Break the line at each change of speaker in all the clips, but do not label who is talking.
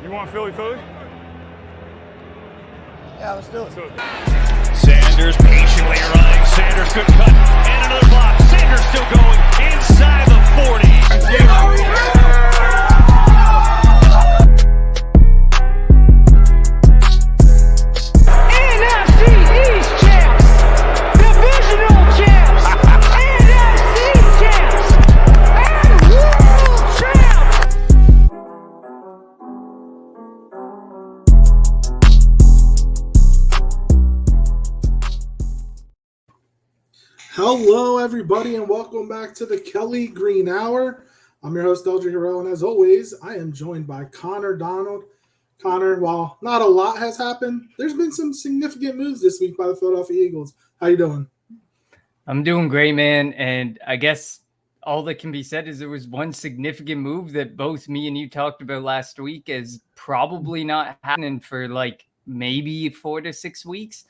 You want Philly?
Yeah, let's do it.
Sanders patiently running. Sanders good cut. And another block. Sanders still going inside the 40.
NFC East champs. Divisional champs. NFC champs. And world champs.
Hello, everybody, and welcome back to the Kelly Green Hour. I'm your host, Jeffrey Lurie, and as always, I am joined by Connor Donald. Connor, while not a lot has happened, there's been some significant moves this week by the Philadelphia Eagles. How you doing?
I'm doing great, man, and I guess all that can be said is there was one significant move that both me and you talked about last week is probably not happening for like maybe 4 to 6 weeks,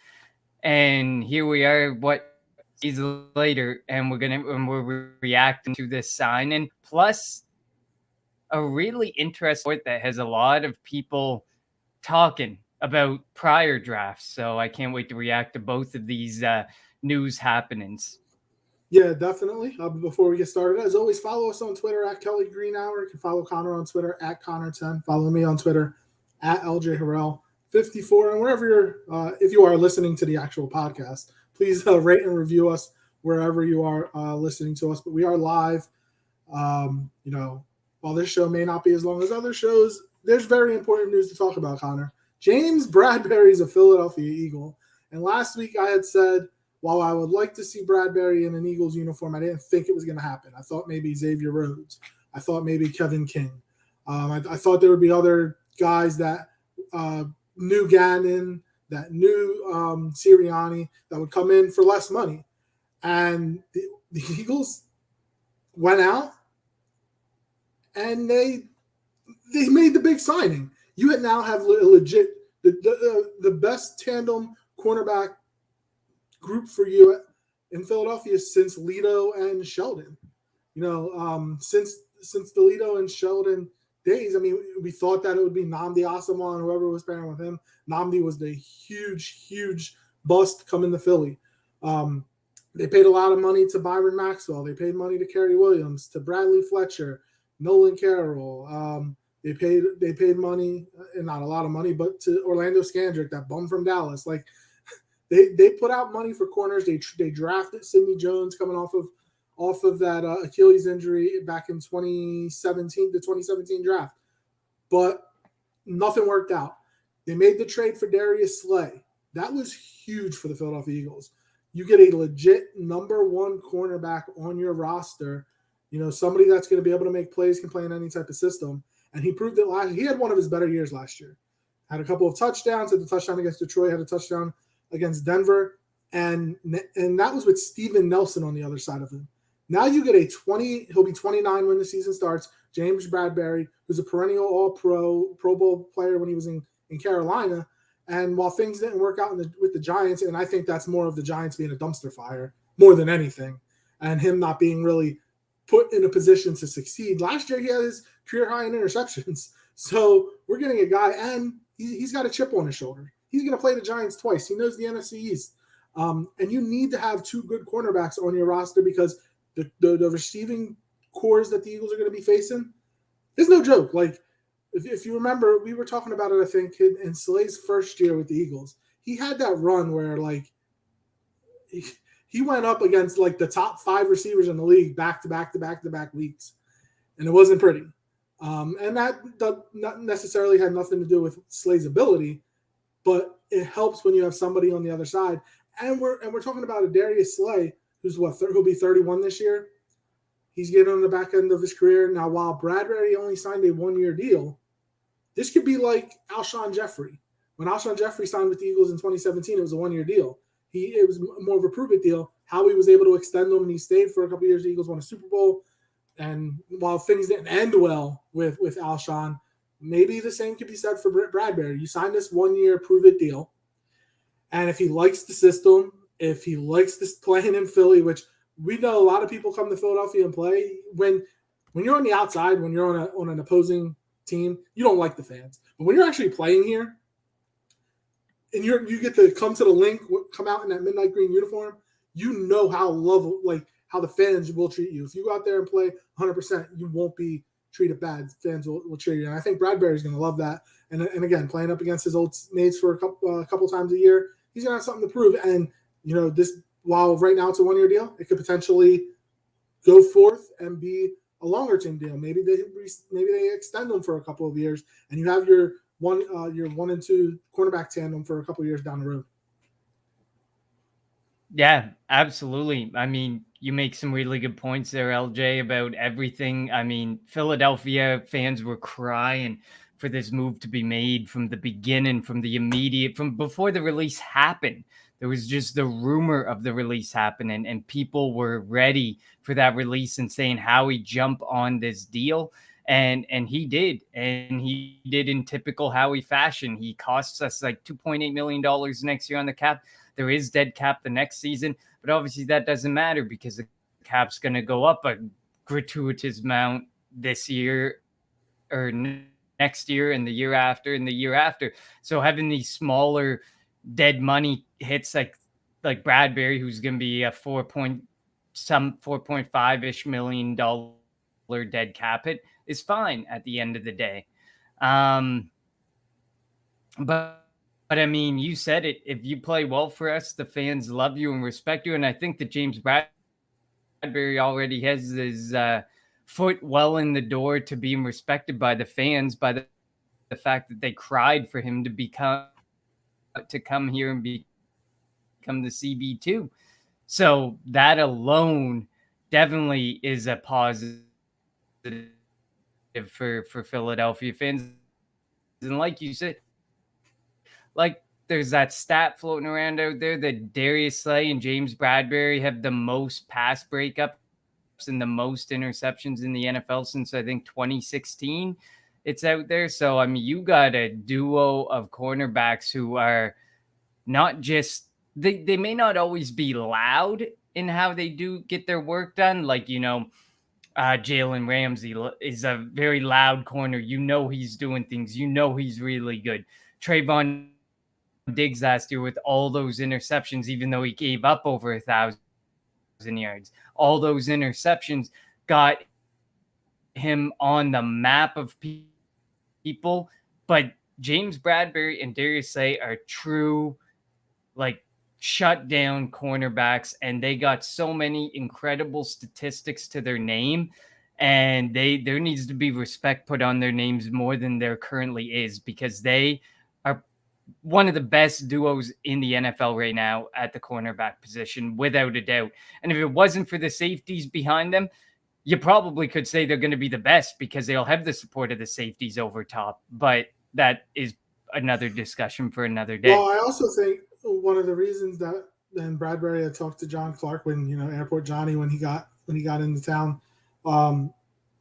and here we are, days later, and we're reacting to this sign, and plus a really interesting sport that has a lot of people talking about prior drafts. So I can't wait to react to both of these news happenings.
Yeah, definitely. Before we get started, as always, follow us on Twitter at Kelly Green Hour. You can follow Connor on Twitter at Connor10. Follow me on Twitter at LJ Harrell 54. And wherever you're, if you are listening to the actual podcast, please rate and review us wherever you are listening to us. But we are live. While this show may not be as long as other shows, there's very important news to talk about, Connor. James Bradberry is a Philadelphia Eagle. And last week I had said, while I would like to see Bradberry in an Eagles uniform, I didn't think it was going to happen. I thought maybe Xavier Rhodes. I thought maybe Kevin King. I thought there would be other guys that knew Gannon, that knew Sirianni, that would come in for less money. And the Eagles went out and they made the big signing. You now have legit the best tandem cornerback group for you in Philadelphia since Lito and Sheldon. Since the Lito and Sheldon days, I mean, we thought that it would be Nnamdi Asomugha and whoever was pairing with him. Nnamdi was the huge bust coming to Philly. They paid a lot of money to Byron Maxwell. They paid money to Kerry Williams, to Bradley Fletcher, Nolan Carroll. They paid money, and not a lot of money, but to Orlando Scandrick, that bum from Dallas. Like they put out money for corners. They drafted Sidney Jones coming off of that Achilles injury back in 2017, the 2017 draft, but nothing worked out. They made the trade for Darius Slay. That was huge for the Philadelphia Eagles. You get a legit number one cornerback on your roster, somebody that's going to be able to make plays, can play in any type of system. And he proved it last year. He had one of his better years last year. Had a couple of touchdowns, had the touchdown against Detroit, had a touchdown against Denver. And that was with Steven Nelson on the other side of him. Now you get he'll be 29 when the season starts, James Bradberry, who's a perennial All-Pro, Pro Bowl player when he was in Carolina. And while things didn't work out with the Giants, and I think that's more of the Giants being a dumpster fire more than anything, and him not being really put in a position to succeed. Last year, he had his career high in interceptions. So we're getting a guy, and he's got a chip on his shoulder. He's going to play the Giants twice. He knows the NFC East. And you need to have two good cornerbacks on your roster because the receiving cores that the Eagles are going to be facing is no joke. Like, if you remember, we were talking about it, I think, in Slay's first year with the Eagles. He had that run where, like, he went up against, like, the top 5 receivers in the league back-to-back weeks. And it wasn't pretty. And that not necessarily had nothing to do with Slay's ability, but it helps when you have somebody on the other side. And we're talking about a Darius Slay, who's he'll be 31 this year. He's getting on the back end of his career. Now, while Bradberry only signed a 1-year deal, this could be like Alshon Jeffrey. When Alshon Jeffrey signed with the Eagles in 2017, it was a 1-year deal. It was more of a prove-it deal. Howie was able to extend him, and he stayed for a couple of years. The Eagles won a Super Bowl. And while things didn't end well with Alshon, maybe the same could be said for Bradberry. You signed this 1-year prove-it deal, and if he likes the system, if he likes this playing in Philly, which we know a lot of people come to Philadelphia and play, when you're on the outside, when you're on an opposing team, you don't like the fans. But when you're actually playing here and you get to come to the link, come out in that midnight green uniform, you know how the fans will treat you. If you go out there and play 100%, you won't be treated bad. Fans will treat you. And I think Bradberry's going to love that. And again, playing up against his old mates for a couple times a year, he's going to have something to prove. And, this, while right now it's a 1-year deal, it could potentially go forth and be a longer term deal. Maybe they extend them for a couple of years, and you have your 1 and 2 cornerback tandem for a couple of years down the road.
Yeah, absolutely. I mean, you make some really good points there, LJ, about everything. I mean, Philadelphia fans were crying for this move to be made from the beginning, from before the release happened. There was just the rumor of the release happening, and people were ready for that release and saying Howie jump on this deal. And he did. And he did in typical Howie fashion. He costs us like $2.8 million next year on the cap. There is dead cap the next season, but obviously that doesn't matter because the cap's going to go up a gratuitous amount this year or next year and the year after and the year after. So having these smaller dead money hits like Bradberry, who's going to be a $4.5-ish million dead cap hit, is fine at the end of the day. But I mean, you said it. If you play well for us, the fans love you and respect you. And I think that James Bradberry already has his foot well in the door to being respected by the fans, by the fact that they cried for him to come here and become the CB2. So that alone definitely is a positive for Philadelphia fans. And like you said, there's that stat floating around out there that Darius Slay and James Bradberry have the most pass breakups and the most interceptions in the NFL since, I think, 2016. It's out there. So, I mean, you got a duo of cornerbacks who are not just – they may not always be loud in how they do get their work done. Jalen Ramsey is a very loud corner. He's doing things. He's really good. Trayvon Diggs last year with all those interceptions, even though he gave up over 1,000 yards, all those interceptions got him on the map of people. But James Bradberry and Darius Slay are true, shut down cornerbacks, and they got so many incredible statistics to their name. And there needs to be respect put on their names more than there currently is, because they are one of the best duos in the NFL right now at the cornerback position, without a doubt. And if it wasn't for the safeties behind them, you probably could say they're going to be the best because they'll have the support of the safeties over top. But that is another discussion for another day.
Well, I also think one of the reasons that then Bradberry had talked to John Clark when, Airport Johnny, when he got into town,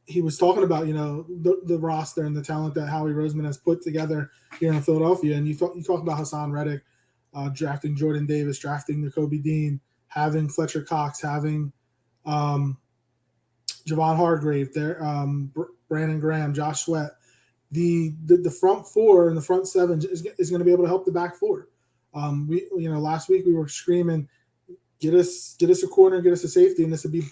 he was talking about, the roster and the talent that Howie Roseman has put together here in Philadelphia. And you talk about Hassan Reddick, drafting Jordan Davis, drafting Nakobe Dean, having Fletcher Cox, having Javon Hargrave, there, Brandon Graham, Josh Sweat. The front four and the front seven is going to be able to help the back four. Last week we were screaming, get us a corner, get us a safety, and this would be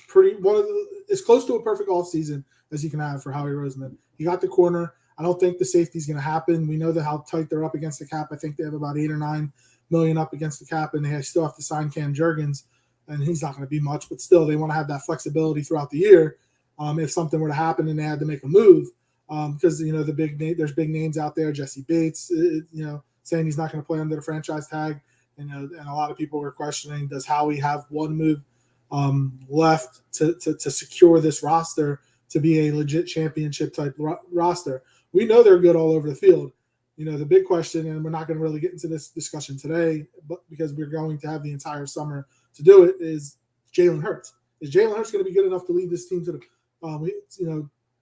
it's close to a perfect offseason as you can have for Howie Roseman. He got the corner. I don't think the safety is going to happen. We know how tight they're up against the cap. I think they have about $8 or $9 million up against the cap, and they still have to sign Cam Jurgens, and he's not going to be much, but still they want to have that flexibility throughout the year if something were to happen and they had to make a move. Because there's big names out there, Jesse Bates, saying he's not going to play under the franchise tag, and a lot of people were questioning, does Howie have one move left to secure this roster to be a legit championship type roster? We know they're good all over the field. The big question, and we're not going to really get into this discussion today, but because we're going to have the entire summer to do it, is Jalen Hurts. Is Jalen Hurts going to be good enough to lead this team to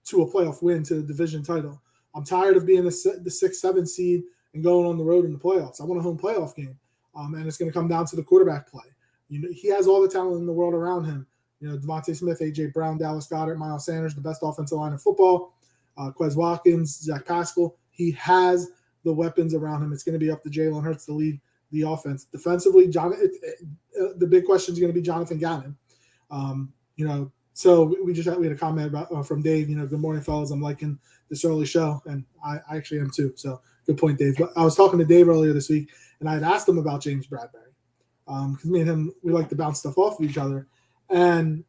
to a playoff win, to the division title? I'm tired of being the 6-7 seed and going on the road in the playoffs. I want a home playoff game, and it's going to come down to the quarterback play. He has all the talent in the world around him. Devontae Smith, A.J. Brown, Dallas Goedert, Miles Sanders, the best offensive line in football. Quez Watkins, Zach Pascal. He has the weapons around him. It's going to be up to Jalen Hurts to lead the offense. Defensively, the big question is going to be Jonathan Gannon. So we had a comment about from Dave. Good morning, fellas. I'm liking this early show, and I actually am too. So good point, Dave. But I was talking to Dave earlier this week, and I had asked him about James Bradberry because me and him, we like to bounce stuff off of each other, and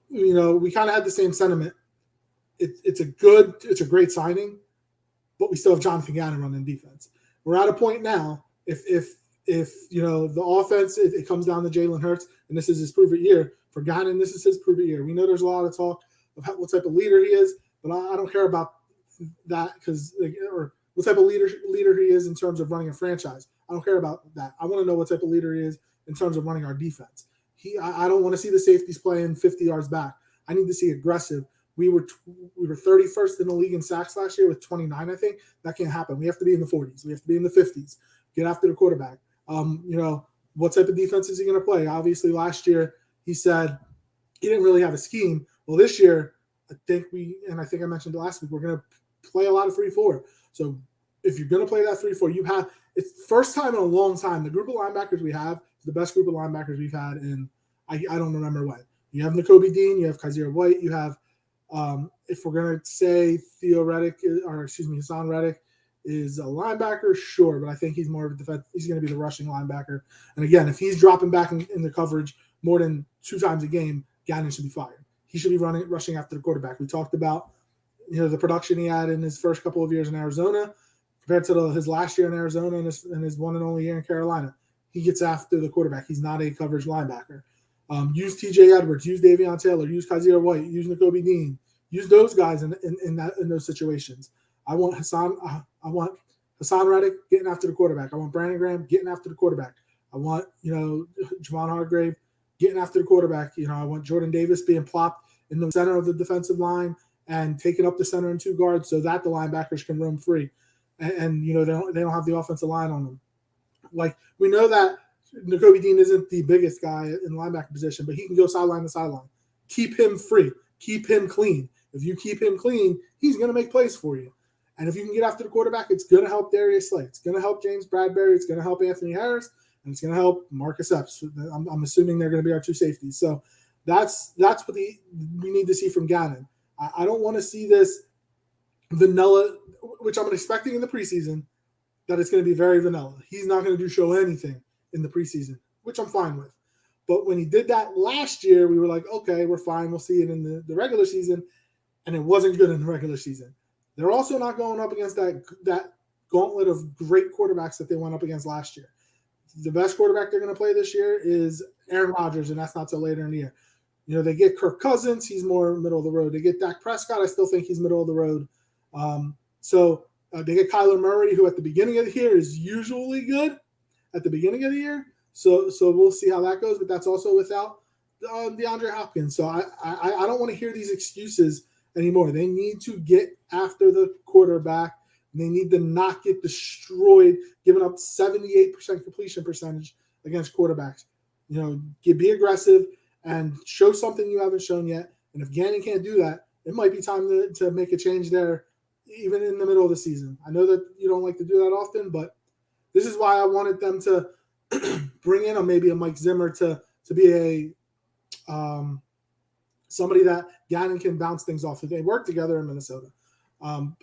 we kind of had the same sentiment. It's a great signing, but we still have Jonathan Gannon running defense. We're at a point now. If the offense, it comes down to Jalen Hurts, and this is his prove it year. For Gannon, this is his prove it year. We know there's a lot of talk of what type of leader he is, but I don't care about that or what type of leader he is in terms of running a franchise. I don't care about that. I want to know what type of leader he is in terms of running our defense. I don't want to see the safeties playing 50 yards back. I need to see aggressive. We were 31st in the league in sacks last year with 29, I think. That can't happen. We have to be in the 40s. We have to be in the 50s. Get after the quarterback. What type of defense is he going to play? Obviously, last year he said he didn't really have a scheme. Well, this year, I think I mentioned it last week, we're going to play a lot of 3-4. So if you're going to play that 3-4, it's first time in a long time. The group of linebackers we have is the best group of linebackers we've had in I don't remember when. You have Nakobe Dean, you have Kaiser White, you have if we're going to say Hassan Reddick is a linebacker, sure, but I think he's more of a defense. He's going to be the rushing linebacker. And again, if he's dropping back in the coverage more than 2 times a game, Gannon should be fired. He should be rushing after the quarterback. We talked about the production he had in his first couple of years in Arizona compared to his last year in Arizona and his one and only year in Carolina. He gets after the quarterback. He's not a coverage linebacker. Use TJ Edwards, use Davion Taylor, use Kaiser White, use Nakobe Dean, use those guys in those situations. I want Hassan Reddick getting after the quarterback. I want Brandon Graham getting after the quarterback. I want Javon Hargrave getting after the quarterback. I want Jordan Davis being plopped in the center of the defensive line and taking up the center and 2 guards so that the linebackers can roam free. And they don't have the offensive line on them. Like, we know that Nakobe Dean isn't the biggest guy in the linebacker position, but he can go sideline to sideline. Keep him free. Keep him clean. If you keep him clean, he's going to make plays for you. And if you can get after the quarterback, it's going to help Darius Slay. It's going to help James Bradberry. It's going to help Anthony Harris. And it's going to help Marcus Epps. I'm assuming they're going to be our 2 safeties. So that's what we need to see from Gannon. I don't want to see this vanilla, which I'm expecting in the preseason, that it's going to be very vanilla. He's not going to show anything in the preseason, which I'm fine with. But when he did that last year, we were like, okay, we're fine. We'll see it in the regular season. And it wasn't good in the regular season. They're also not going up against that gauntlet of great quarterbacks that they went up against last year. The best quarterback they're going to play this year is Aaron Rodgers, and that's not till later in the year. They get Kirk Cousins. He's more middle of the road. They get Dak Prescott. I still think he's middle of the road. They get Kyler Murray, who at the beginning of the year is usually good at the beginning of the year. So we'll see how that goes, but that's also without DeAndre Hopkins. So I don't want to hear these excuses anymore. They need to get after the quarterback. They need to not get destroyed, giving up 78% completion percentage against quarterbacks. Be aggressive and show something you haven't shown yet. And if Gannon can't do that, it might be time to make a change there, even in the middle of the season. I know that you don't like to do that often, but this is why I wanted them to bring in maybe a Mike Zimmer to be somebody that Gannon can bounce things off. They work together in Minnesota, but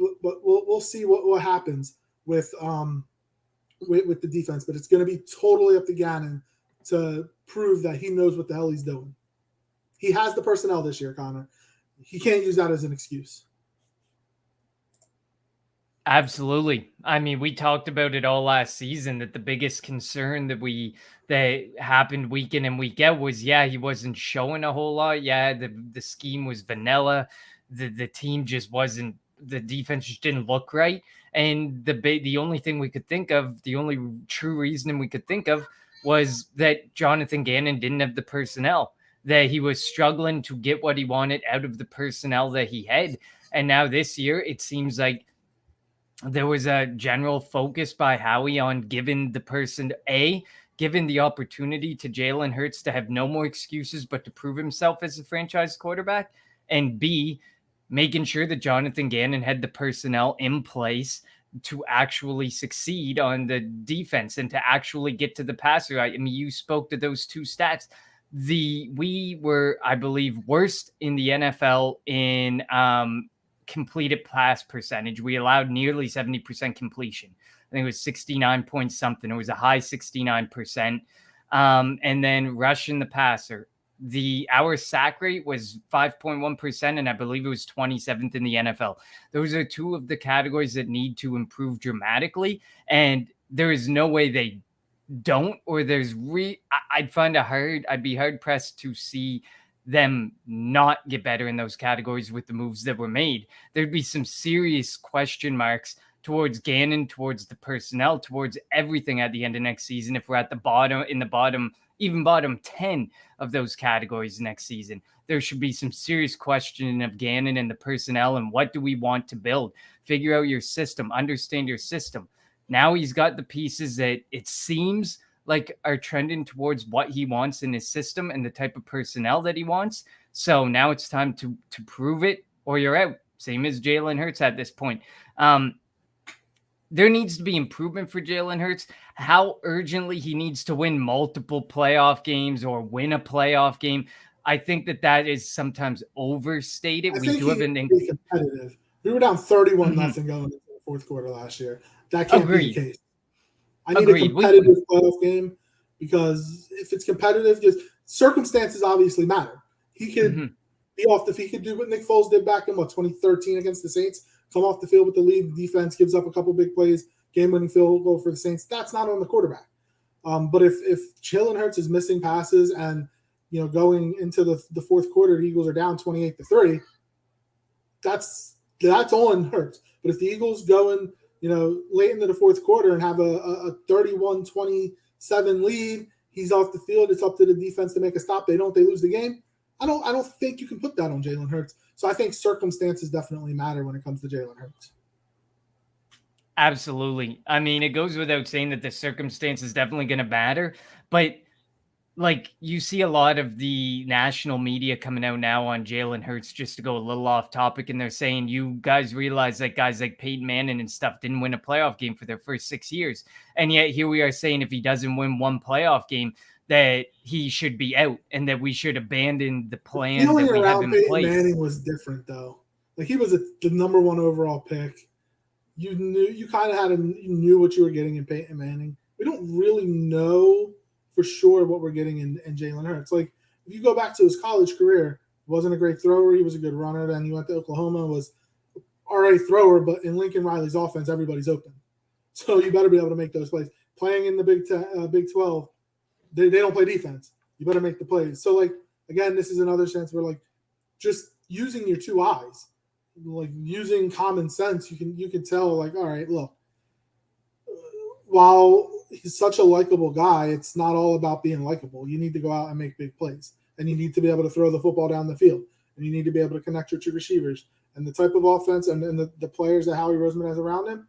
we'll see what happens with the defense. But it's going to be totally up to Gannon to prove that he knows what the hell he's doing. He has the personnel this year, Connor. He can't use that as an excuse.
Absolutely. I mean, we talked about it all last season, that the biggest concern that happened week in and week out was, he wasn't showing a whole lot. Yeah, the scheme was vanilla. The team just wasn't, the defense just didn't look right. And the only thing we could think of, the only true reasoning we could think of was that Jonathan Gannon didn't have the personnel, that he was struggling to get what he wanted out of the personnel that he had. And now this year, it seems like there was a general focus by Howie on giving the opportunity to Jalen Hurts to have no more excuses, but to prove himself as a franchise quarterback. And B, making sure that Jonathan Gannon had the personnel in place to actually succeed on the defense and to actually get to the passer. I mean, you spoke to those two stats. We were, I believe, worst in the NFL in completed pass percentage. We allowed nearly 70% completion. I think it was 69 point something. It was a high 69%. And then rushing the passer. Our sack rate was 5.1%, and I believe it was 27th in the NFL. Those are two of the categories that need to improve dramatically, and there is no way they don't, or I'd be hard pressed to see them not get better in those categories with the moves that were made. There'd be some serious question marks towards Gannon, towards the personnel, towards everything at the end of next season if we're at the bottom 10 of those categories next season. There should be some serious questioning of Gannon and the personnel and what do we want to build. Figure out your system, understand your system. Now he's got the pieces that it seems like are trending towards what he wants in his system and the type of personnel that he wants. So now it's time to prove it or you're out. Same as Jalen Hurts at this point. There needs to be improvement for Jalen Hurts. How urgently he needs to win multiple playoff games or win a playoff game, I think that is sometimes overstated.
We do have an competitive. We were down 31-0 going into the fourth quarter last year. That can't be the case. I need a competitive playoff game because if it's competitive, because circumstances obviously matter. He could be off he could do what Nick Foles did back in 2013 against the Saints. Come off the field with the lead. The defense gives up a couple big plays, game-winning field goal for the Saints. That's not on the quarterback. But if Jalen Hurts is missing passes and going into the fourth quarter, the Eagles are down 28-3. That's on Hurts. But if the Eagles go in, late into the fourth quarter and have a 31-27 lead, he's off the field. It's up to the defense to make a stop. They lose the game. I don't think you can put that on Jalen Hurts. So I think circumstances definitely matter when it comes to Jalen Hurts.
Absolutely. I mean, it goes without saying that the circumstance is definitely going to matter, but like you see a lot of the national media coming out now on Jalen Hurts, just to go a little off topic, and they're saying, you guys realize that guys like Peyton Manning and stuff didn't win a playoff game for their first 6 years. And yet here we are saying if he doesn't win one playoff game, that he should be out and that we should abandon the plan that we have in place.
Manning was different though. Like he was the number one overall pick. You knew what you were getting in Peyton Manning. We don't really know for sure what we're getting in Jalen Hurts. Like if you go back to his college career, he wasn't a great thrower. He was a good runner. Then he went to Oklahoma, was all right thrower, but in Lincoln Riley's offense, everybody's open. So you better be able to make those plays. Playing in the Big 12, they don't play defense. You better make the plays. So, like, again, this is another sense where, like, just using your two eyes, like using common sense, you can tell, like, all right, look, while he's such a likable guy, it's not all about being likable. You need to go out and make big plays, and you need to be able to throw the football down the field, and you need to be able to connect your two receivers. And the type of offense and the players that Howie Roseman has around him,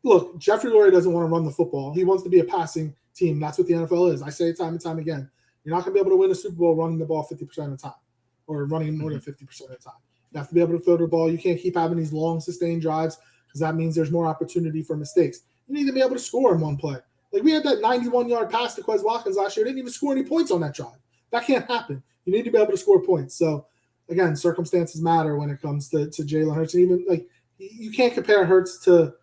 look, Jeffrey Lurie doesn't want to run the football. He wants to be a passing team. That's what the NFL is. I say it time and time again. You're not going to be able to win a Super Bowl running the ball 50% of the time or running more than 50% of the time. You have to be able to throw the ball. You can't keep having these long, sustained drives because that means there's more opportunity for mistakes. You need to be able to score in one play. Like we had that 91-yard pass to Quez Watkins last year. Didn't even score any points on that drive. That can't happen. You need to be able to score points. So, again, circumstances matter when it comes to Jalen Hurts. And even, like, you can't compare Hurts to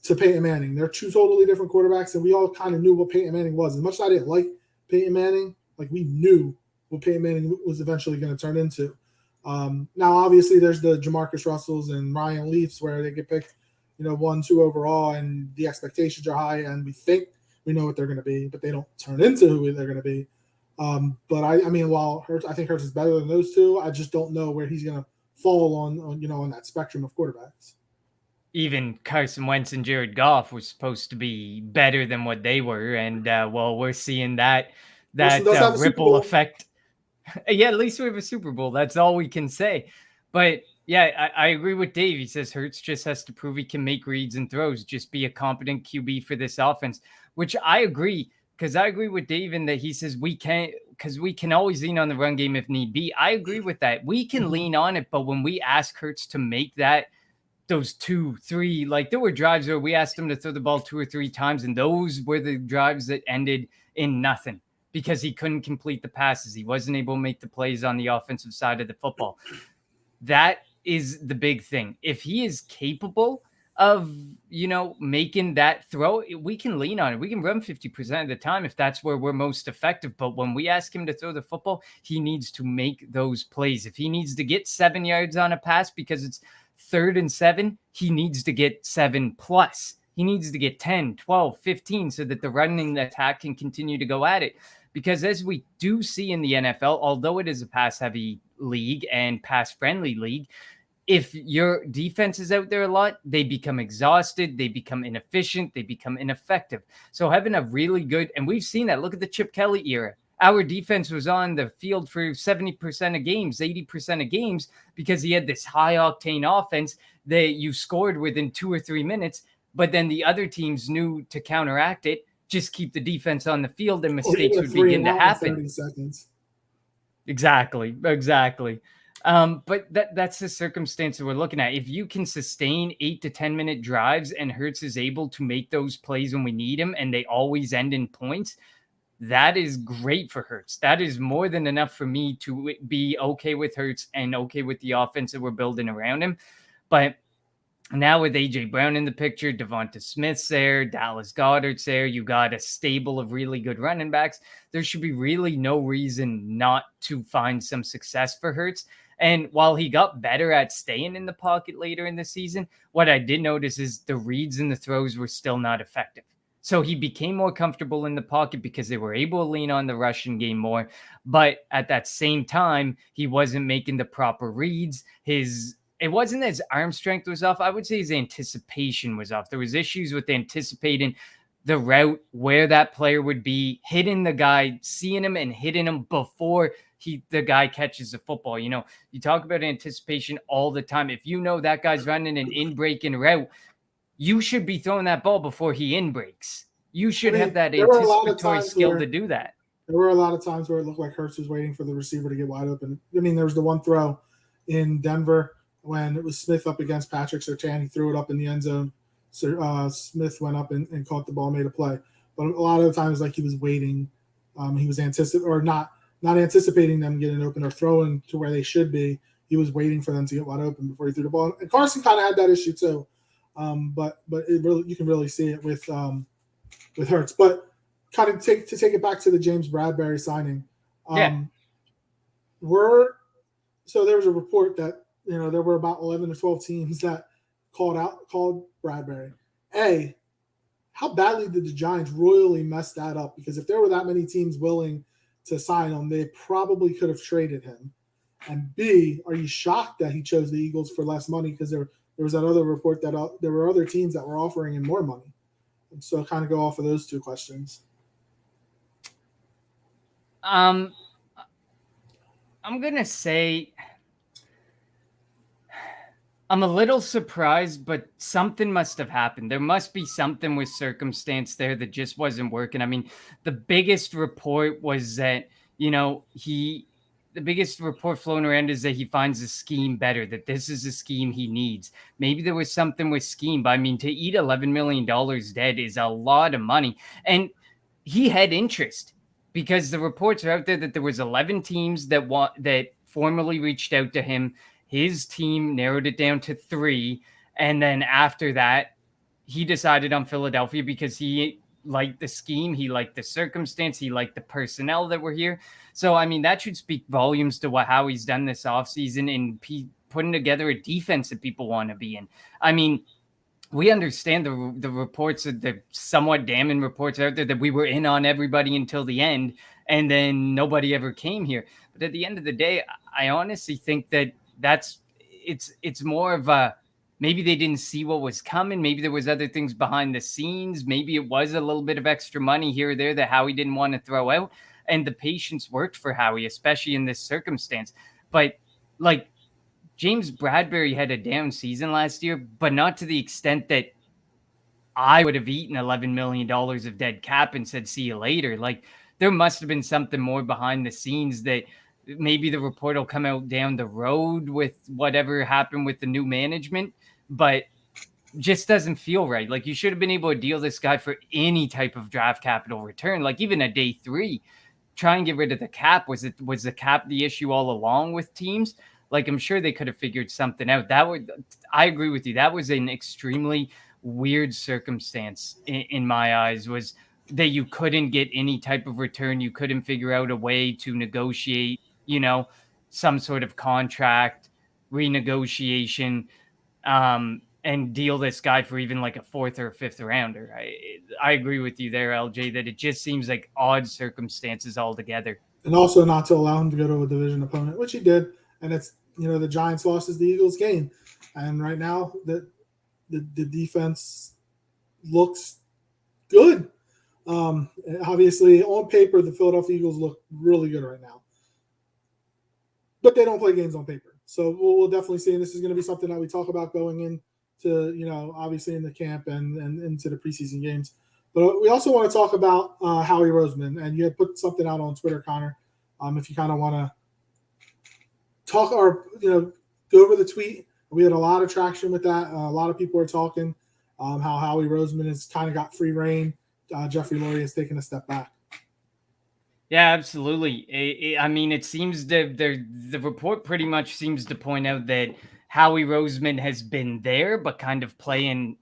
Peyton Manning. They're two totally different quarterbacks, and we all kind of knew what Peyton Manning was. As much as I didn't like Peyton Manning, like we knew what Peyton Manning was eventually going to turn into. Now, obviously, there's the Jamarcus Russells and Ryan Leafs where they get picked, 1, 2 overall, and the expectations are high, and we think we know what they're going to be, but they don't turn into who they're going to be. But I mean, while I think Hurts is better than those two, I just don't know where he's going to fall on that spectrum of quarterbacks.
Even Carson Wentz and Jared Goff were supposed to be better than what they were, and we're seeing that ripple effect. Yeah, at least we have a Super Bowl. That's all we can say. But yeah, I agree with Dave. He says Hurts just has to prove he can make reads and throws, just be a competent QB for this offense, which I agree, because I agree with Dave in that he says we can't because we can always lean on the run game if need be. I agree with that. We can lean on it, but when we ask Hurts to make those 2, 3, like there were drives where we asked him to throw the ball 2 or 3 times, and those were the drives that ended in nothing because he couldn't complete the passes. He wasn't able to make the plays on the offensive side of the football. That is the big thing. If he is capable of, making that throw, we can lean on it. We can run 50% of the time if that's where we're most effective. But when we ask him to throw the football, he needs to make those plays. If he needs to get 7 yards on a pass because it's 3rd and 7, he needs to get 7+. He needs to get 10, 12, 15 so that the running attack can continue to go at it. Because as we do see in the NFL, although it is a pass-heavy league and pass-friendly league, if your defense is out there a lot, they become exhausted, they become inefficient, they become ineffective. So having a really good, and we've seen that. Look at the Chip Kelly era. Our defense was on the field for 70% of games, 80% of games, because he had this high-octane offense that you scored within 2 or 3 minutes, but then the other teams knew to counteract it, just keep the defense on the field, and mistakes would begin to happen.
30 seconds.
Exactly. But that's the circumstance that we're looking at. If you can sustain 8 to 10 minute drives and Hurts is able to make those plays when we need him and they always end in points, that is great for Hurts. That is more than enough for me to be okay with Hurts and okay with the offense that we're building around him. But now with A.J. Brown in the picture, Devonta Smith's there, Dallas Goedert's there, you got a stable of really good running backs. There should be really no reason not to find some success for Hurts. And while he got better at staying in the pocket later in the season, what I did notice is the reads and the throws were still not effective. So he became more comfortable in the pocket because they were able to lean on the rushing game more. But at that same time, he wasn't making the proper reads. It wasn't his arm strength was off. I would say his anticipation was off. There was issues with anticipating the route, where that player would be, hitting the guy, seeing him and hitting him before the guy catches the football. You talk about anticipation all the time. If you know that guy's running an in-breaking route, you should be throwing that ball before he in-breaks. You should have that anticipatory skill to do that.
There were a lot of times where it looked like Hurts was waiting for the receiver to get wide open. I mean, there was the one throw in Denver when it was Smith up against Patrick Surtain. He threw it up in the end zone. So Smith went up and caught the ball, made a play. But a lot of the times, like he was waiting. He was not anticipating them getting open or throwing to where they should be. He was waiting for them to get wide open before he threw the ball. And Carson kind of had that issue too. But it really, you can really see it with Hurts. But kind of take it back to the James Bradberry signing. So there was a report that there were about 11 or 12 teams that called Bradberry. How badly did the Giants royally mess that up? Because if there were that many teams willing to sign him, they probably could have traded him. And B, are you shocked that he chose the Eagles for less money? Because there was that other report that there were other teams that were offering him more money. And so kind of go off of those two questions.
I'm going to say I'm a little surprised, but something must have happened. There must be something with circumstance there that just wasn't working. I mean, the biggest report was that, the biggest report flown around is that he finds the scheme better, that this is a scheme he needs. Maybe there was something with scheme, but I mean, to eat $11 million dead is a lot of money. And he had interest because the reports are out there that there was 11 teams that formally reached out to him. His team narrowed it down to 3. And then after that, he decided on Philadelphia because he liked the scheme. He liked the circumstance. He liked the personnel that were here. So, I mean, that should speak volumes to how he's done this offseason and putting together a defense that people want to be in. I mean, we understand the reports, the somewhat damning reports out there that we were in on everybody until the end, and then nobody ever came here. But at the end of the day, I honestly think that it's more of a, maybe they didn't see what was coming. Maybe there was other things behind the scenes. Maybe it was a little bit of extra money here or there that Howie didn't want to throw out. And the patience worked for Howie, especially in this circumstance. But like James Bradberry had a down season last year, but not to the extent that I would have eaten $11 million of dead cap and said, see you later. Like there must have been something more behind the scenes that maybe the report will come out down the road with whatever happened with the new management, but just doesn't feel right. Like, you should have been able to deal this guy for any type of draft capital return, like even a day 3. Try and get rid of the cap. Was the cap the issue all along with teams? Like, I'm sure they could have figured something out. I agree with you. That was an extremely weird circumstance in my eyes, was that you couldn't get any type of return. You couldn't figure out a way to negotiate, some sort of contract renegotiation, and deal this guy for even like a 4th or 5th rounder. I agree with you there, LJ, that it just seems like odd circumstances altogether.
And also not to allow him to go to a division opponent, which he did. And it's, the Giants lost as the Eagles game. And right now the defense looks good. Obviously, on paper, the Philadelphia Eagles look really good right now. But they don't play games on paper. So we'll definitely see. And this is going to be something that we talk about going into, obviously in the camp and into the preseason games. But we also want to talk about Howie Roseman. And you had put something out on Twitter, Connor. If you kind of want to talk or, go over the tweet. We had a lot of traction with that. A lot of people are talking how Howie Roseman has kind of got free reign. Jeffrey Lurie has taken a step back.
Yeah, absolutely. It seems the report pretty much seems to point out that Howie Roseman has been there, but kind of playing,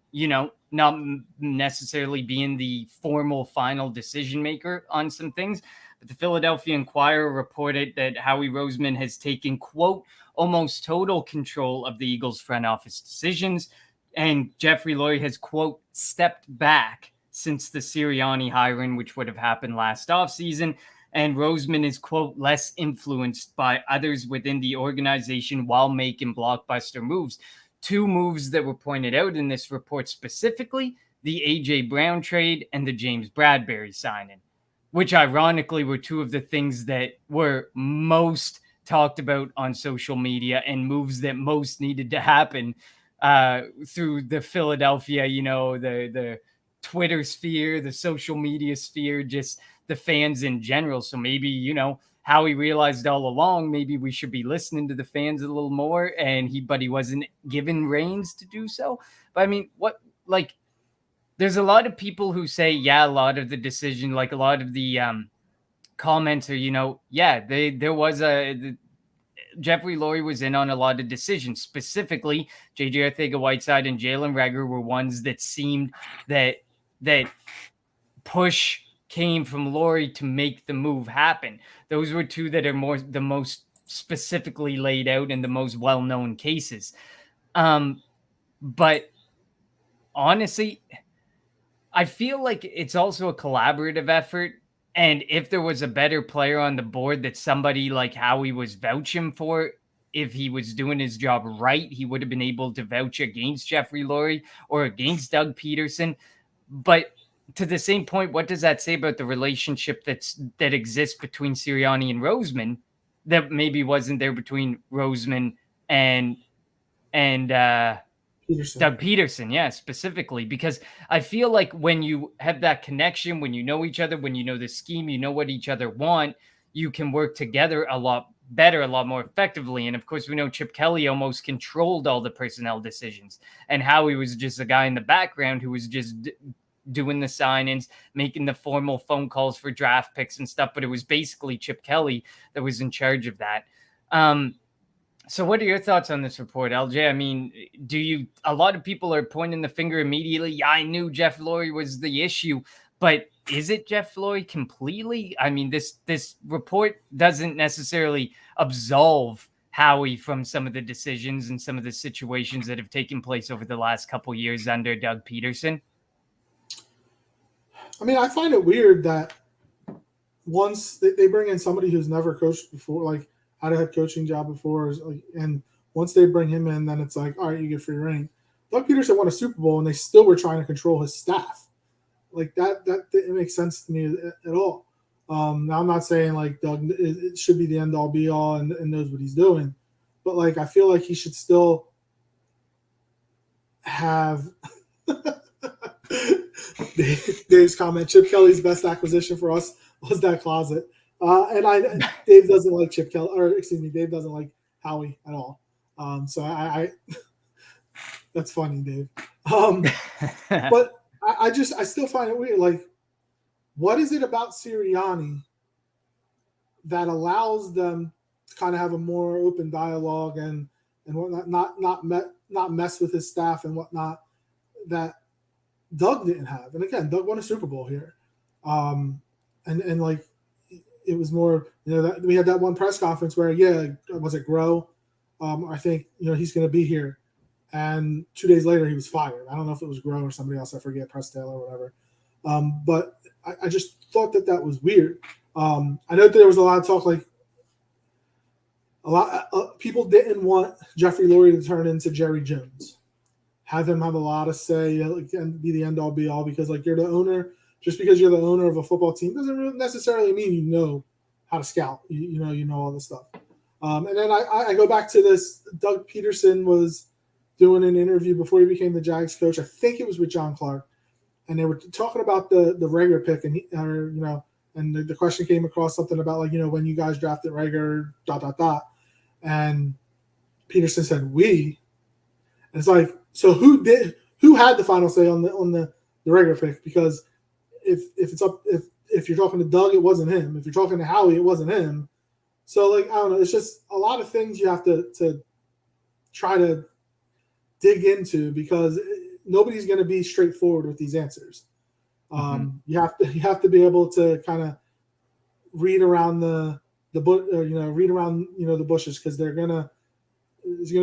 not necessarily being the formal final decision maker on some things. But the Philadelphia Inquirer reported that Howie Roseman has taken, quote, almost total control of the Eagles front office decisions. And Jeffrey Lurie has, quote, stepped back since the Sirianni hiring, which would have happened last offseason. And Roseman is, quote, less influenced by others within the organization while making blockbuster moves. 2 moves that were pointed out in this report specifically, the A.J. Brown trade and the James Bradberry signing, which ironically were 2 of the things that were most talked about on social media and moves that most needed to happen through the Philadelphia, the Twitter sphere, the social media sphere, just the fans in general. So maybe, Howie realized all along, maybe we should be listening to the fans a little more, but he wasn't given reins to do so. But there's a lot of people who say, a lot of the decision, like a lot of the comments are, there was Jeffrey Lurie was in on a lot of decisions. Specifically, J.J. Arcega-Whiteside and Jalen Reagor were ones that seemed that push came from Lurie to make the move happen. Those were 2 that are the most specifically laid out in the most well-known cases. But honestly, I feel like it's also a collaborative effort. And if there was a better player on the board that somebody like Howie was vouching for, if he was doing his job right, he would have been able to vouch against Jeffrey Lurie or against Doug Peterson. But to the same point, what does that say about the relationship that exists between Sirianni and Roseman that maybe wasn't there between Roseman and
Peterson.
Doug Peterson, specifically, because I feel like when you have that connection, when you know each other, when you know the scheme, you know what each other want, you can work together a lot better, a lot more effectively. And of course, we know Chip Kelly almost controlled all the personnel decisions, and Howie was just a guy in the background who was just doing the sign-ins, making the formal phone calls for draft picks and stuff. But it was basically Chip Kelly that was in charge of that. So what are your thoughts on this report, LJ? A lot of people are pointing the finger immediately. Yeah, I knew Jeff Lurie was the issue, but is it Jeff Lurie completely? This report doesn't necessarily absolve Howie from some of the decisions and some of the situations that have taken place over the last couple of years under Doug Peterson.
I find it weird that once they bring in somebody who's never coached before, like had a head coaching job before, and once they bring him in, then it's like, all right, you get free reign. Doug Peterson won a Super Bowl, and they still were trying to control his staff. Like that it makes sense to me at all. Now I'm not saying like Doug it should be the end all be all and knows what he's doing, but like I feel like he should still have Dave's comment. Chip Kelly's best acquisition for us was that closet. Dave doesn't like Chip Kelly, or excuse me, Dave doesn't like Howie at all. So I that's funny, Dave. But I still find it weird. Like, what is it about Sirianni that allows them to kind of have a more open dialogue and whatnot, not mess with his staff and whatnot that Doug didn't have? And again, Doug won a Super Bowl here, and like it was more, that we had that one press conference where was it Grow? I think he's going to be here, and 2 days later he was fired. I don't know if it was Grow or somebody else. I forget, Press Taylor or whatever. But I just thought that was weird. I know that there was a lot of talk, like people didn't want Jeffrey Lurie to turn into Jerry Jones, have him have a lot of say, and be the end all be all, because like you're the owner. Just because you're the owner of a football team doesn't really necessarily mean you know how to scout. You know all this stuff. And then I go back to this. Doug Peterson was doing an interview before he became the Jags coach. I think it was with John Clark, and they were talking about the Rager pick, and and the question came across something about like when you guys drafted Rager, ... And Peterson said we, and it's like, so who had the final say on the Rager pick? Because if you're talking to Doug, it wasn't him. If you're talking to Howie, it wasn't him. So like, I don't know. It's just a lot of things you have to try to dig into, because nobody's going to be straightforward with these answers. You have to be able to kind of read around the bushes, because there's gonna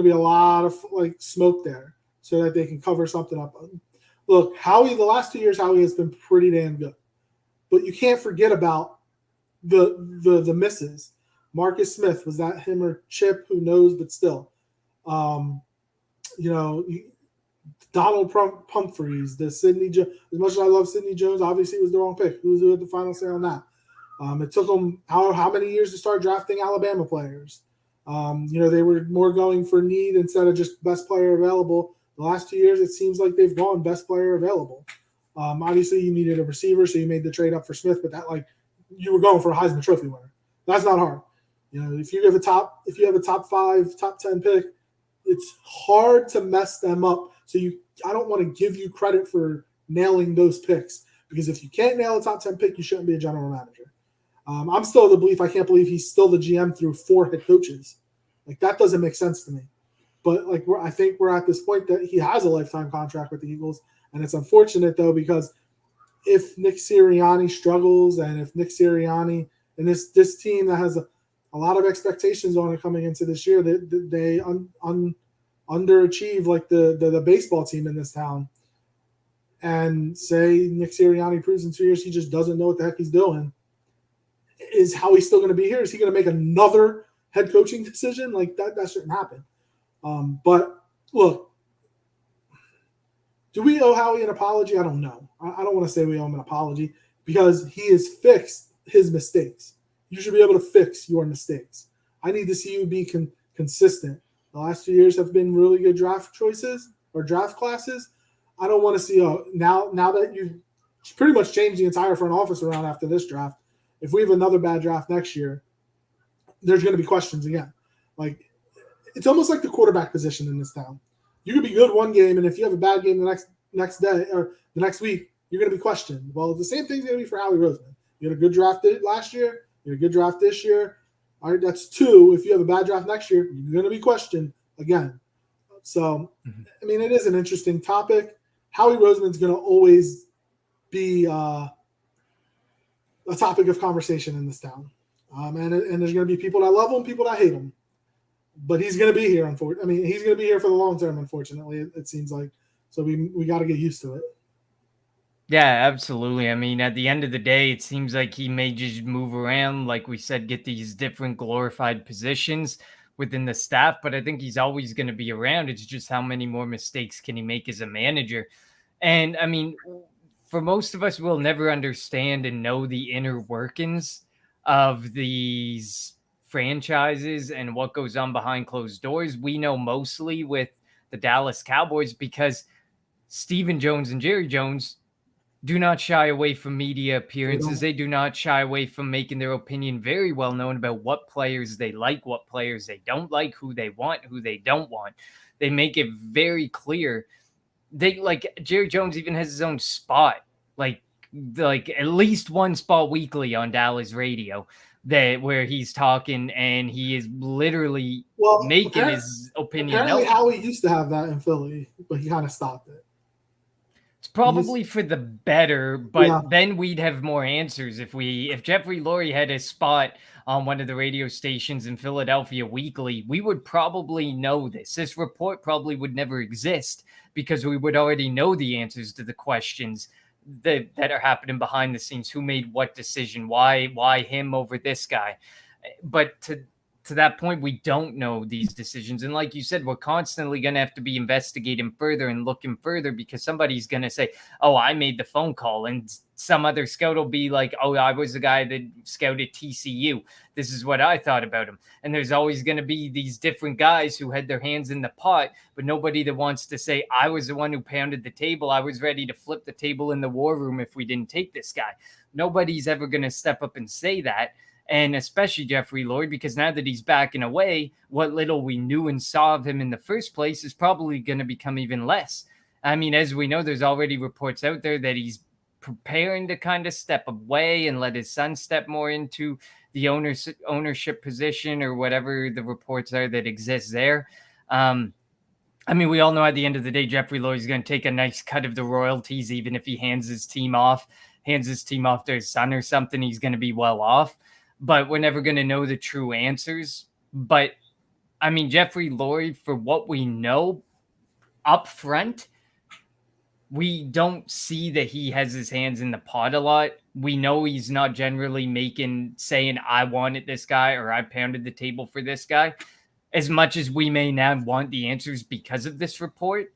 be a lot of like smoke there, so that they can cover something up. Look, Howie, the last 2 years, Howie has been pretty damn good, but you can't forget about the misses. Marcus Smith, was that him or Chip? Who knows? But still, Donald Humphreys, the Sidney Jones. As much as I love Sidney Jones, obviously it was the wrong pick. Who had the final say on that? It took them how many years to start drafting Alabama players? They were more going for need instead of just best player available. The last 2 years, it seems like they've gone best player available. Obviously, you needed a receiver, so you made the trade up for Smith, but that you were going for a Heisman Trophy winner. That's not hard. If you have a top 5, top 10 pick, it's hard to mess them up. So I don't want to give you credit for nailing those picks, because if you can't nail a top 10 pick, you shouldn't be a general manager. I'm still of the belief, I can't believe he's still the GM through 4 head coaches. Like, that doesn't make sense to me. But like, I think we're at this point that he has a lifetime contract with the Eagles, and it's unfortunate though, because if Nick Sirianni struggles, and if Nick Sirianni and this team that has a lot of expectations on it coming into this year, they underachieve like the baseball team in this town, and say Nick Sirianni proves in 2 years he just doesn't know what the heck he's doing, is Howie still going to be here? Is he going to make another head coaching decision? Like that shouldn't happen. But look, do we owe Howie an apology? I don't know. I don't want to say we owe him an apology, because he has fixed his mistakes. You should be able to fix your mistakes. I need to see you be consistent. The last 2 years have been really good draft choices or draft classes. I don't want to see now that you've pretty much changed the entire front office around after this draft. If we have another bad draft next year, there's going to be questions again. Like, it's almost like the quarterback position in this town. You could be good one game, and if you have a bad game the next day or the next week, you're going to be questioned. Well, the same thing's going to be for Howie Roseman. You had a good draft last year. You had a good draft this year. All right, that's 2. If you have a bad draft next year, you're going to be questioned again. So, I mean, it is an interesting topic. Howie Roseman's going to always be a topic of conversation in this town. And there's going to be people that love him, people that hate him. But he's going to be here, unfortunately. I mean, he's going to be here for the long term, unfortunately, it seems like. So we got to get used to it.
Yeah, absolutely. I mean, at the end of the day, it seems like he may just move around, like we said, get these different glorified positions within the staff. But I think he's always going to be around. It's just how many more mistakes can he make as a manager? And, I mean, for most of us, we'll never understand and know the inner workings of these franchises and what goes on behind closed doors. We know mostly with the Dallas Cowboys because Stephen Jones and Jerry Jones do not shy away from media appearances.
They
They do not shy away from making their opinion very well known about what players they like, what players they don't like, who they want, who they don't want. They make it very clear. They like Jerry Jones even has his own spot, like at least one spot weekly on Dallas radio where he's talking and he is literally making his opinion
apparently
known.
Howie used to have that in Philly, but he kind of stopped it.
It's probably for the better, but then we'd have more answers if Jeffrey Lurie had a spot on one of the radio stations in Philadelphia weekly, we would probably know this. This report probably would never exist because we would already know the answers to the questions that are happening behind the scenes. Who made what decision? Why him over this guy? But to that point, we don't know these decisions. And like you said, we're constantly going to have to be investigating further and looking further because somebody's going to say, oh, I made the phone call. And some other scout will be like, oh, I was the guy that scouted TCU. This is what I thought about him. And there's always going to be these different guys who had their hands in the pot, but nobody that wants to say, I was the one who pounded the table. I was ready to flip the table in the war room if we didn't take this guy. Nobody's ever going to step up and say that. And especially Jeffrey Lurie, because now that he's backing away, what little we knew and saw of him in the first place is probably going to become even less. I mean, as we know, there's already reports out there that he's preparing to kind of step away and let his son step more into the ownership position or whatever the reports are that exist there. I mean, we all know at the end of the day, Jeffrey Lurie is going to take a nice cut of the royalties, even if he hands his team off to his son or something, he's going to be well off. But we're never going to know the true answers. But, I mean, Jeffrey Lurie, for what we know up front, we don't see that he has his hands in the pot a lot. We know he's not generally saying, I wanted this guy or I pounded the table for this guy. As much as we may now want the answers because of this report,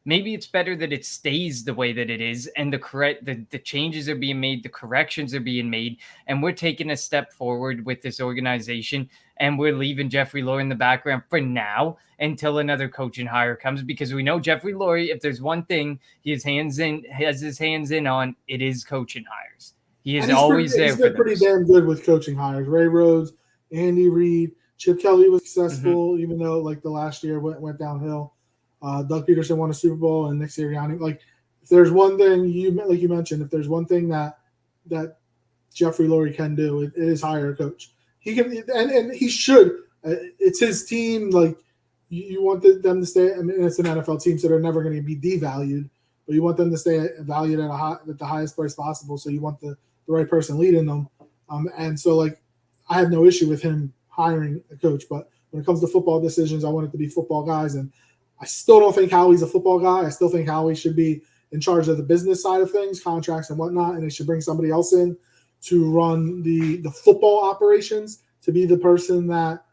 maybe it's better that it stays the way that it is and the changes are being made, the corrections are being made, and we're taking a step forward with this organization and we're leaving Jeffrey Lurie in the background for now until another coaching hire comes, because we know Jeffrey Lurie, if there's one thing he has his hands in on, it is coaching hires. He is always there. He's been
pretty damn good with coaching hires. Ray Rhodes, Andy Reid, Chip Kelly was successful, even though like the last year went downhill. Doug Peterson won a Super Bowl, and Nick Sirianni. Like, if there's one thing you mentioned, if there's one thing that Jeffrey Lurie can do, it is hire a coach. He can, and he should. It's his team. Like, you want them to stay. I mean, it's an NFL team, so they're never going to be devalued. But you want them to stay valued at the highest price possible. So you want the right person leading them. And so, like, I have no issue with him hiring a coach. But when it comes to football decisions, I want it to be football guys. And I still don't think Howie's a football guy. I still think Howie should be in charge of the business side of things, contracts and whatnot, and they should bring somebody else in to run the football operations, to be the person that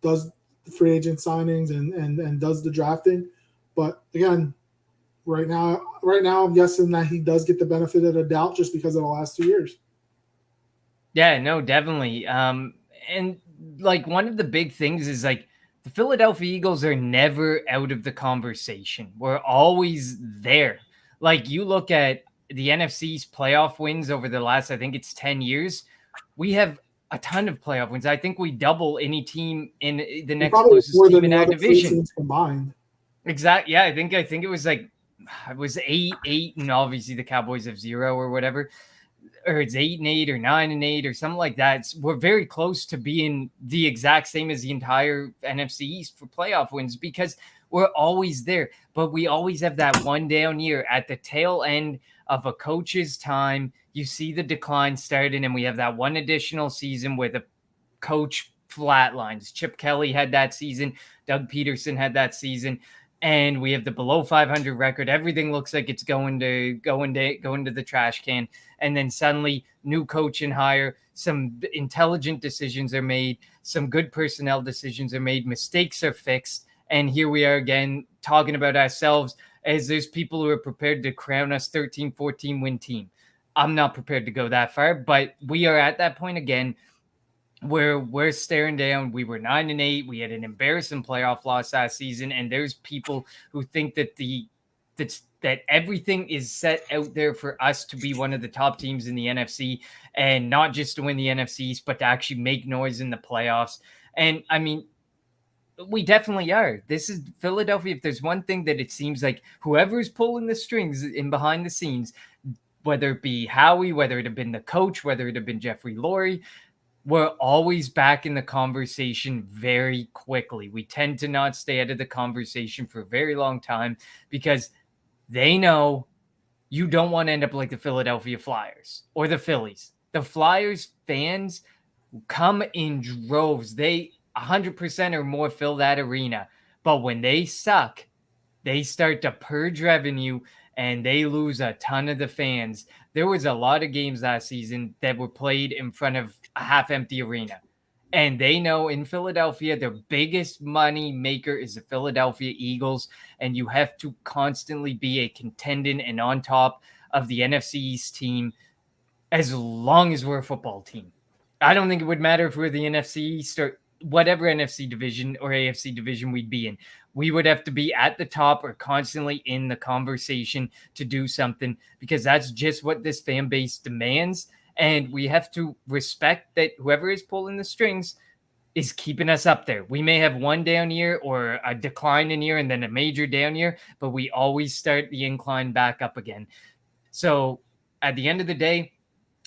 does the free agent signings and does the drafting. But again, right now I'm guessing that he does get the benefit of the doubt just because of the last 2 years.
Yeah, no, definitely. And like one of the big things is like, the Philadelphia Eagles are never out of the conversation. We're always there. Like, you look at the NFC's playoff wins over the last, I think it's 10 years. We have a ton of playoff wins. I think we double any team in the next closest team in our division
combined.
Exactly. Yeah, I think it was like, it was 8-8, and obviously the Cowboys have 0 or whatever. Or it's 8-8 or 9-8 or something like that. We're very close to being the exact same as the entire NFC East for playoff wins because we're always there. But we always have that one down year at the tail end of a coach's time. You see the decline starting, and we have that one additional season where the coach flatlines. Chip Kelly had that season. Doug Peterson had that season. And we have the below 500 record. Everything looks like it's going to the trash can. And then suddenly, new coach and hire, some intelligent decisions are made, some good personnel decisions are made, mistakes are fixed. And here we are again talking about ourselves as there's people who are prepared to crown us 13, 14 win team. I'm not prepared to go that far, but we are at that point again where we're staring down. We were 9-8. We had an embarrassing playoff loss last season. And there's people who think that the that everything is set out there for us to be one of the top teams in the NFC, and not just to win the NFC East, but to actually make noise in the playoffs. And I mean, we definitely are. This is Philadelphia. If there's one thing that it seems like whoever's pulling the strings in behind the scenes, whether it be Howie, whether it have been the coach, whether it have been Jeffrey Lurie, we're always back in the conversation very quickly. We tend to not stay out of the conversation for a very long time because they know you don't want to end up like the Philadelphia Flyers or the Phillies. The Flyers fans come in droves. They 100% or more fill that arena. But when they suck, they start to purge revenue and they lose a ton of the fans. There was a lot of games last season that were played in front of a half-empty arena. And they know in Philadelphia, their biggest money maker is the Philadelphia Eagles. And you have to constantly be a contendant and on top of the NFC East team as long as we're a football team. I don't think it would matter if we're the NFC East or whatever NFC division or AFC division we'd be in. We would have to be at the top or constantly in the conversation to do something because that's just what this fan base demands. And we have to respect that whoever is pulling the strings is keeping us up there. We may have one down year or a decline in year and then a major down year, but we always start the incline back up again. So at the end of the day,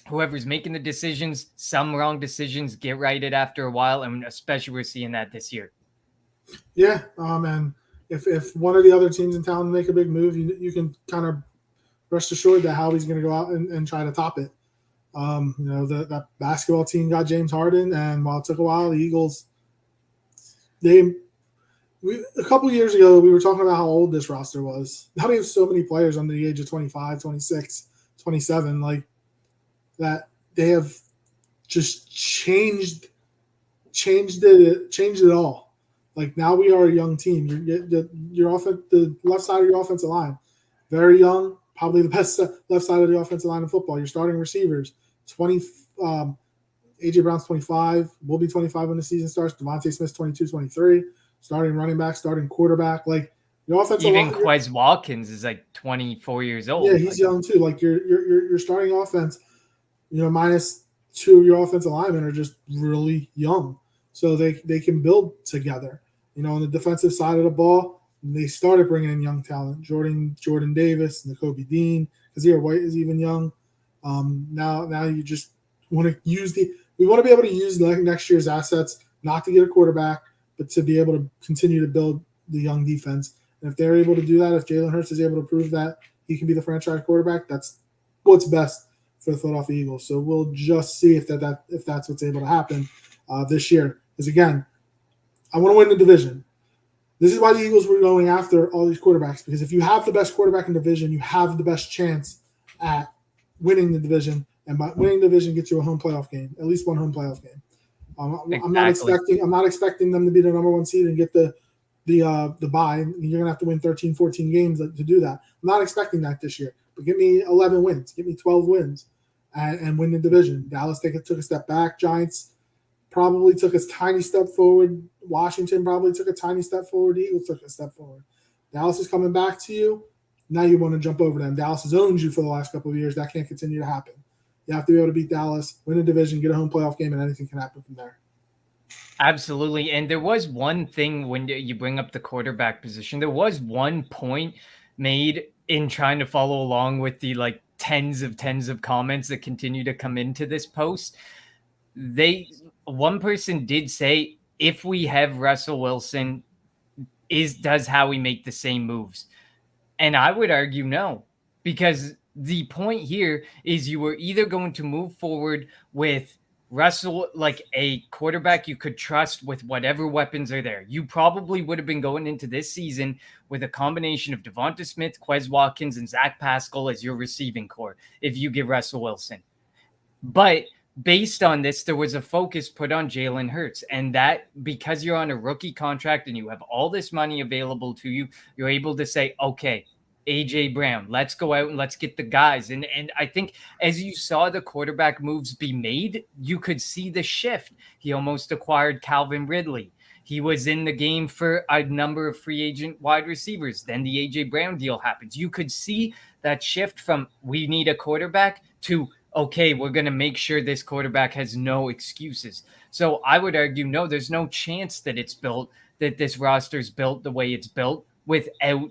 whoever's making the decisions, some wrong decisions get righted after a while, and especially we're seeing that this year.
Yeah, and if one of the other teams in town make a big move, you can kind of rest assured that Howie's going to go out and try to top it. That basketball team got James Harden, and while it took a while, the Eagles, a couple years ago, we were talking about how old this roster was. Now we have so many players under the age of 25, 26, 27, like that they have just changed it all. Like now we are a young team. The left side of your offensive line, very young, probably the best left side of the offensive line in football. Your starting receivers, AJ Brown's 25, will be 25 when the season starts. Devontae Smith's 22, 23. Starting running back, starting quarterback. Like your offensive line.
Even Quez Watkins is like 24 years old.
Yeah, he's young too. Like your starting offense, minus two of your offensive linemen are just really young. So they can build together. On the defensive side of the ball, they started bringing in young talent. Jordan Davis, Nakobe Dean, Kazir White is even young. Now you just want to we want to be able to use next year's assets, not to get a quarterback, but to be able to continue to build the young defense. And if they're able to do that, if Jalen Hurts is able to prove that he can be the franchise quarterback, that's what's best for the Philadelphia Eagles. So we'll just see if that's what's able to happen this year. Because again, I want to win the division. This is why the Eagles were going after all these quarterbacks, because if you have the best quarterback in the division, you have the best chance at winning the division. And by winning the division gets you a home playoff game, at least one home playoff game.
Exactly.
I'm not expecting them to be the number one seed and get the bye. You're gonna have to win 13, 14 games to do that. I'm not expecting that this year. But give me 11 wins, give me 12 wins, and win the division. Dallas took a step back. Giants probably took a tiny step forward. Washington probably took a tiny step forward. The Eagles took a step forward. Dallas is coming back to you. Now you want to jump over them. Dallas has owned you for the last couple of years. That can't continue to happen. You have to be able to beat Dallas, win a division, get a home playoff game, and anything can happen from there.
Absolutely. And there was one thing when you bring up the quarterback position, there was one point made in trying to follow along with the tens of comments that continue to come into this post. One person did say, if we have Russell Wilson, does Howie make the same moves? And I would argue no, because the point here is you were either going to move forward with Russell, like a quarterback you could trust with whatever weapons are there. You probably would have been going into this season with a combination of Devonta Smith, Quez Watkins, and Zach Pascal as your receiving core if you give Russell Wilson. But based on this, there was a focus put on Jalen Hurts, and that because you're on a rookie contract and you have all this money available to you, you're able to say, okay, AJ Brown, let's go out and let's get the guys. And I think as you saw the quarterback moves be made, you could see the shift. He almost acquired Calvin Ridley. He was in the game for a number of free agent wide receivers. Then the A.J. Brown deal happens. You could see that shift from we need a quarterback to, okay, we're going to make sure this quarterback has no excuses. So I would argue, no, there's no chance that this roster's built the way it's built without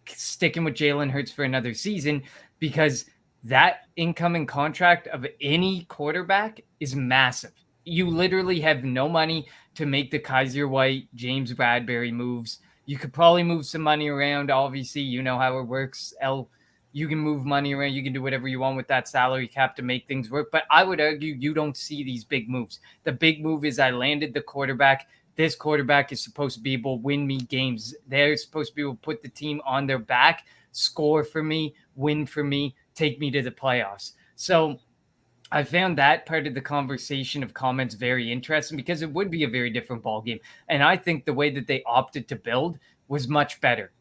sticking with Jalen Hurts for another season, because that incoming contract of any quarterback is massive. You literally have no money to make the Kaiser White, James Bradberry moves. You could probably move some money around. Obviously, you know how it works. You can move money around. You can do whatever you want with that salary cap to make things work. But I would argue you don't see these big moves. The big move is I landed the quarterback. This quarterback is supposed to be able to win me games. They're supposed to be able to put the team on their back, score for me, win for me, take me to the playoffs. So I found that part of the conversation of comments very interesting, because it would be a very different ball game. And I think the way that they opted to build was much better.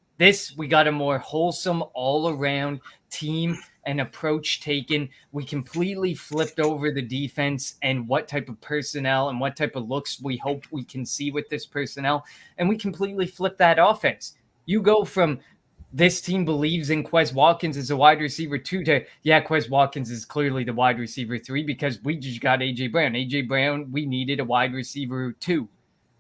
We got a more wholesome all-around team and approach taken. We completely flipped over the defense and what type of personnel and what type of looks we hope we can see with this personnel. And we completely flipped that offense. You go from this team believes in Quez Watkins as a wide receiver 2 to, yeah, Quez Watkins is clearly the wide receiver 3 because we just got A.J. Brown. A.J. Brown, we needed a wide receiver 2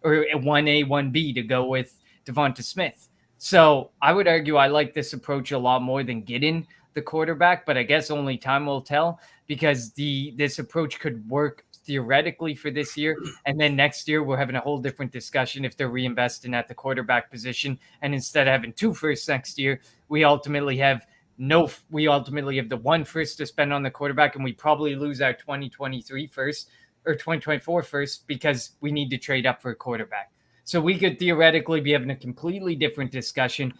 or a 1A, 1B to go with Devonta Smith. So I would argue I like this approach a lot more than getting the quarterback, but I guess only time will tell, because this approach could work theoretically for this year. And then next year, we're having a whole different discussion if they're reinvesting at the quarterback position. And instead of having 2 firsts next year, we ultimately have the 1 first to spend on the quarterback, and we probably lose our 2023 first or 2024 first because we need to trade up for a quarterback. So we could theoretically be having a completely different discussion.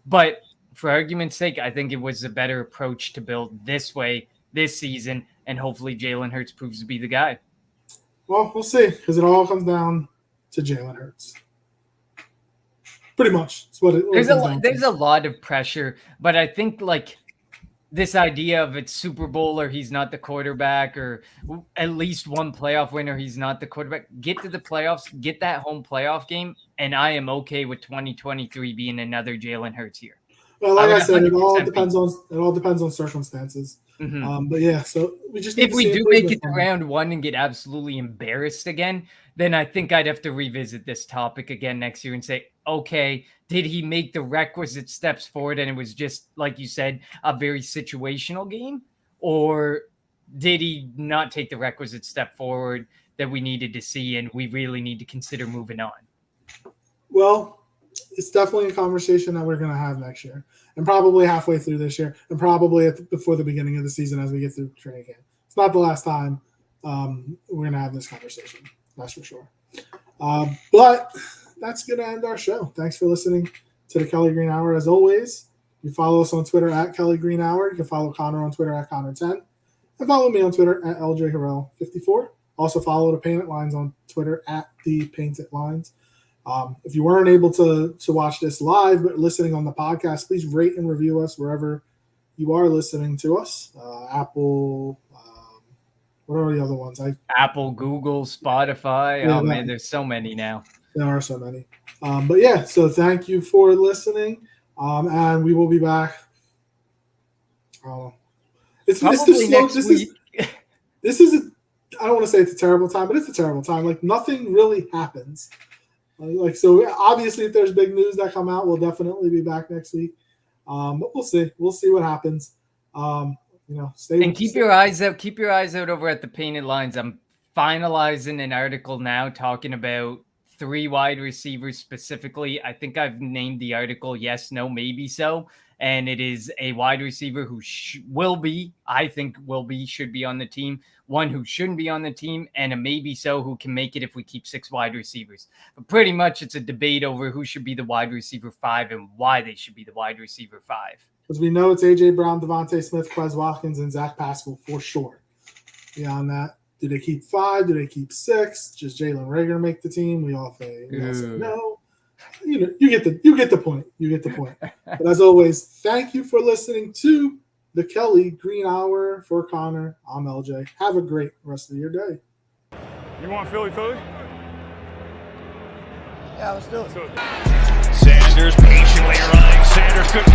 But for argument's sake, I think it was a better approach to build this way this season, and hopefully Jalen Hurts proves to be the guy.
Well, we'll see, because it all comes down to Jalen Hurts. Pretty much. It's what
there's a lot of pressure, but I think like this idea of it's Super Bowl or he's not the quarterback, or at least one playoff winner, he's not the quarterback. Get to the playoffs, get that home playoff game, and I am okay with 2023 being another Jalen Hurts year.
Well, like I said, it all depends on circumstances. Mm-hmm. But yeah, so we just
if we do make it to round 1 and get absolutely embarrassed again, then I think I'd have to revisit this topic again next year and say, okay, did he make the requisite steps forward and it was just, like you said, a very situational game? Or did he not take the requisite step forward that we needed to see and we really need to consider moving on?
Well, it's definitely a conversation that we're going to have next year, and probably halfway through this year, and probably before the beginning of the season as we get through training camp. It's not the last time we're going to have this conversation. That's for sure. But that's going to end our show. Thanks for listening to the Kelly Green Hour. As always, you follow us on Twitter at Kelly Green Hour. You can follow Connor on Twitter at Connor10. And follow me on Twitter at LJHarrell54. Also follow the Painted Lines on Twitter at The Painted Lines. If you weren't able to watch this live but listening on the podcast, please rate and review us wherever you are listening to us. Apple, what are the other ones?
Apple, Google, Spotify. Yeah, man, there's so many now.
There are so many. But yeah, so thank you for listening. And we will be back. It's slow. This is I don't want to say it's a terrible time, but it's a terrible time. Like nothing really happens. So obviously if there's big news that come out, we'll definitely be back next week. But we'll see. We'll see what happens.
Keep your eyes out. Keep your eyes out over at the Painted Lines. I'm finalizing an article now talking about 3 wide receivers specifically. I think I've named the article Yes, No, Maybe So. And it is a wide receiver who should be on the team, one who shouldn't be on the team, and a maybe so who can make it if we keep 6 wide receivers. But pretty much it's a debate over who should be the wide receiver 5 and why they should be the wide receiver 5.
Because we know it's A.J. Brown, Devonta Smith, Quez Watkins, and Zach Pascal for sure. Beyond that, do they keep 5? Do they keep 6? Does Jalen Reagor make the team? We all say no. You get the point. But as always, thank you for listening to the Kelly Green Hour. For Connor, I'm LJ. Have a great rest of your day.
You want Philly? Yeah, let's do it.
Sanders patiently running. Sanders good